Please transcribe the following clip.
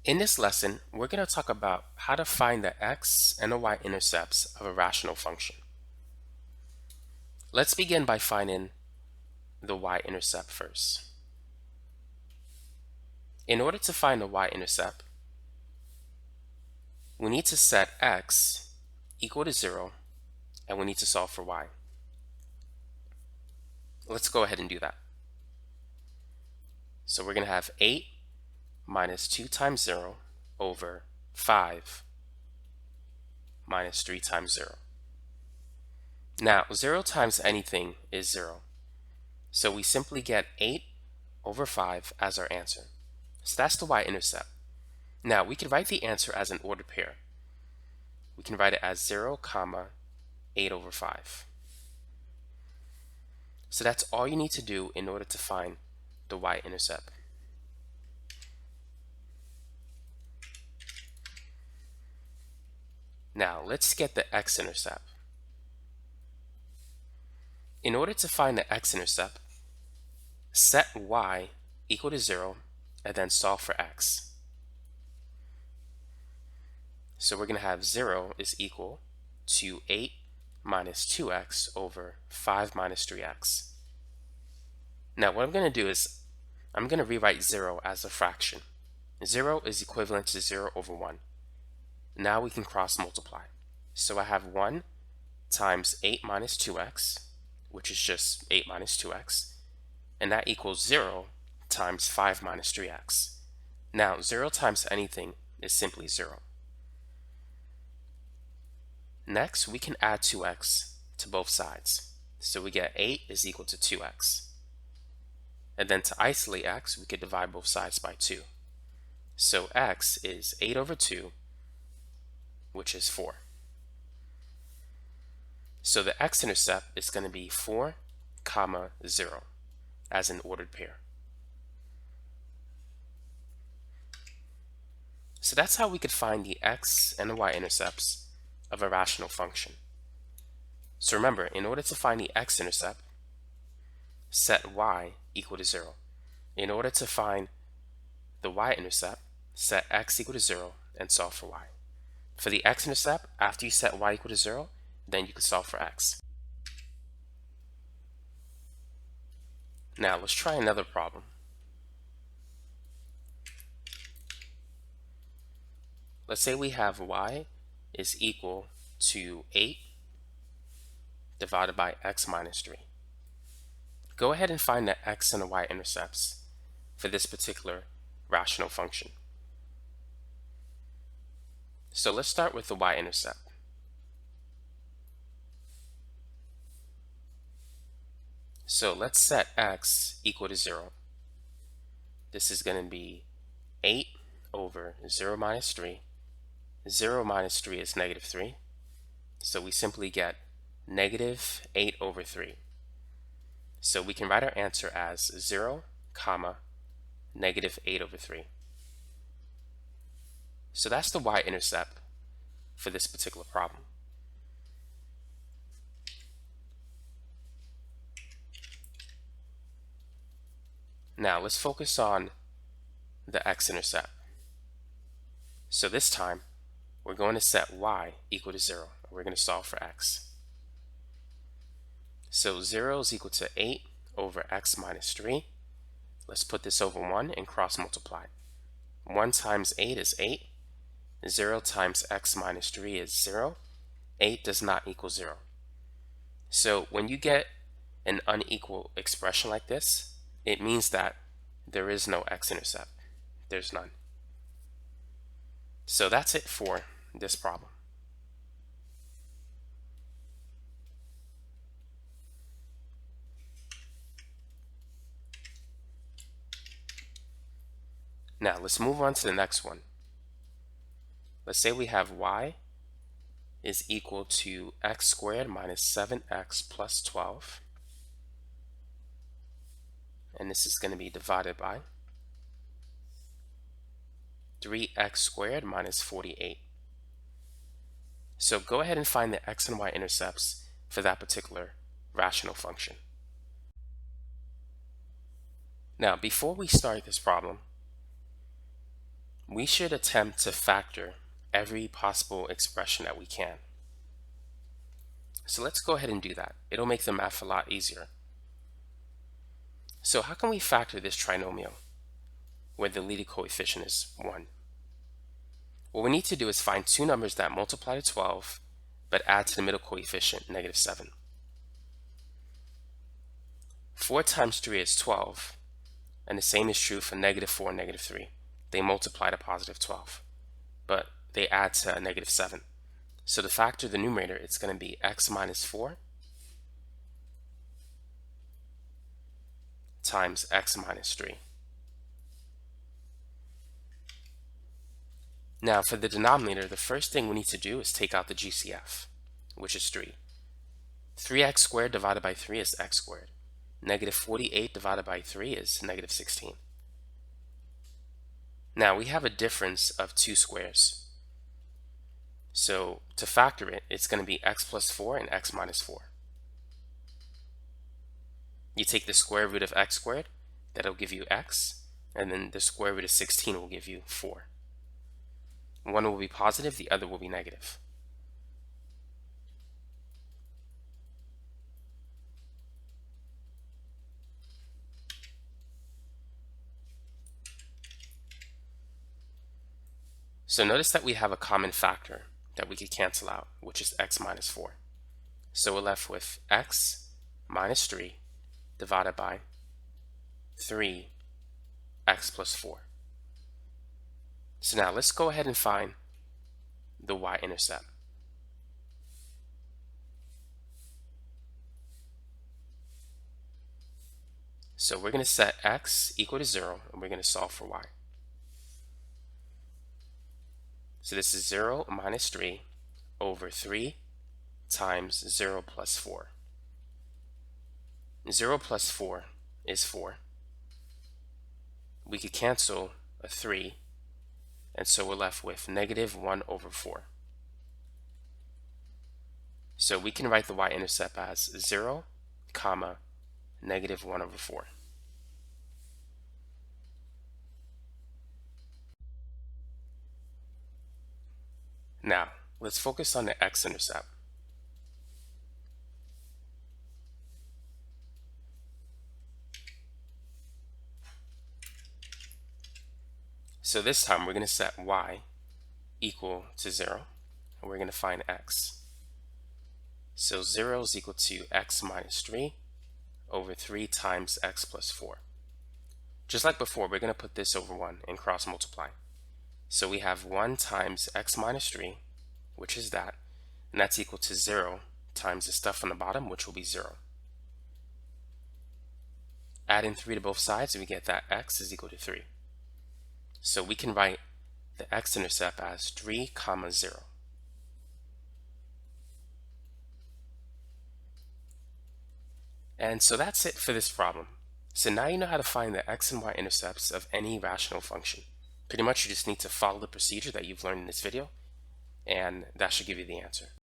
In this lesson, we're going to talk about how to find the x and the y-intercepts of a rational function. Let's begin by finding the y-intercept first. In order to find the y-intercept, we need to set x equal to 0 and we need to solve for y. Let's go ahead and do that. So we're going to have 8 minus 2 times 0 over 5 minus 3 times 0. Now, 0 times anything is 0. So we simply get 8 over 5 as our answer. So that's the y-intercept. Now, we can write the answer as an ordered pair. We can write it as 0, 8 over 5. So that's all you need to do in order to find the y-intercept. Now, let's get the x-intercept. In order to find the x-intercept, set y equal to 0 and then solve for x. So we're going to have 0 is equal to 8 minus 2x over 5 minus 3x. Now what I'm going to do is I'm going to rewrite 0 as a fraction. 0 is equivalent to 0 over 1. Now we can cross multiply. So I have 1 times 8 minus 2x, which is just 8 minus 2x, and that equals 0 times 5 minus 3x. Now 0 times anything is simply 0. Next, we can add 2x to both sides. So we get 8 is equal to 2x. And then to isolate x, we could divide both sides by 2. So x is 8 over 2, which is 4. So the x-intercept is going to be 4, 0 as an ordered pair. So that's how we could find the x and the y-intercepts of a rational function. So remember, in order to find the x-intercept, set y equal to 0. In order to find the y-intercept, set x equal to 0 and solve for y. For the x-intercept, after you set y equal to 0, then you can solve for x. Now let's try another problem. Let's say we have y is equal to 8 divided by x minus 3. Go ahead and find the x and the y-intercepts for this particular rational function. So let's start with the y-intercept. So let's set x equal to 0. This is going to be 8 over 0 minus 3. 0 minus 3 is negative 3. So we simply get negative 8 over 3. So we can write our answer as 0, negative 8 over 3. So that's the y-intercept for this particular problem. Now let's focus on the x-intercept. So this time we're going to set y equal to 0. We're going to solve for x. So 0 is equal to 8 over x minus 3. Let's put this over 1 and cross multiply. 1 times 8 is 8. 0 times x minus 3 is 0. 8 does not equal 0. So when you get an unequal expression like this, it means that there is no x-intercept. There's none. So that's it for this problem. Now let's move on to the next one. Let's say we have y is equal to x squared minus 7x plus 12. And this is going to be divided by 3x squared minus 48. So go ahead and find the x and y intercepts for that particular rational function. Now, before we start this problem, we should attempt to factor every possible expression that we can. So let's go ahead and do that. It'll make the math a lot easier. So how can we factor this trinomial where the leading coefficient is 1? What we need to do is find two numbers that multiply to 12 but add to the middle coefficient, -7. 4 times 3 is 12, and the same is true for -4 and -3. They multiply to +12, but they add to a -7. So to factor the numerator, it's going to be x minus 4 times x minus 3. Now for the denominator, the first thing we need to do is take out the GCF, which is 3. 3x squared divided by 3 is x squared. -48 divided by 3 is -16. Now we have a difference of 2 squares. So to factor it, it's going to be x plus 4 and x minus 4. You take the square root of x squared, that'll give you x, and then the square root of 16 will give you 4. One will be positive, the other will be negative. So notice that we have a common factor that we could cancel out, which is x minus 4. So we're left with x minus 3 divided by 3x plus 4. So now let's go ahead and find the y-intercept. So we're going to set x equal to 0, and we're going to solve for y. So this is 0 minus 3 over 3 times 0 plus 4. 0 plus 4 is 4. We could cancel a 3, and so we're left with -1 over 4. So we can write the y-intercept as 0, comma, -1 over 4. Now, let's focus on the x-intercept. So this time we're going to set y equal to 0, and we're going to find x. So 0 is equal to x minus 3 over 3 times x plus 4. Just like before, we're going to put this over 1 and cross multiply. So we have 1 times x minus 3, which is that, and that's equal to 0 times the stuff on the bottom, which will be 0. Add in 3 to both sides, and we get that x is equal to 3. So we can write the x-intercept as 3, 0. And so that's it for this problem. So now you know how to find the x and y-intercepts of any rational function. Pretty much you just need to follow the procedure that you've learned in this video, and that should give you the answer.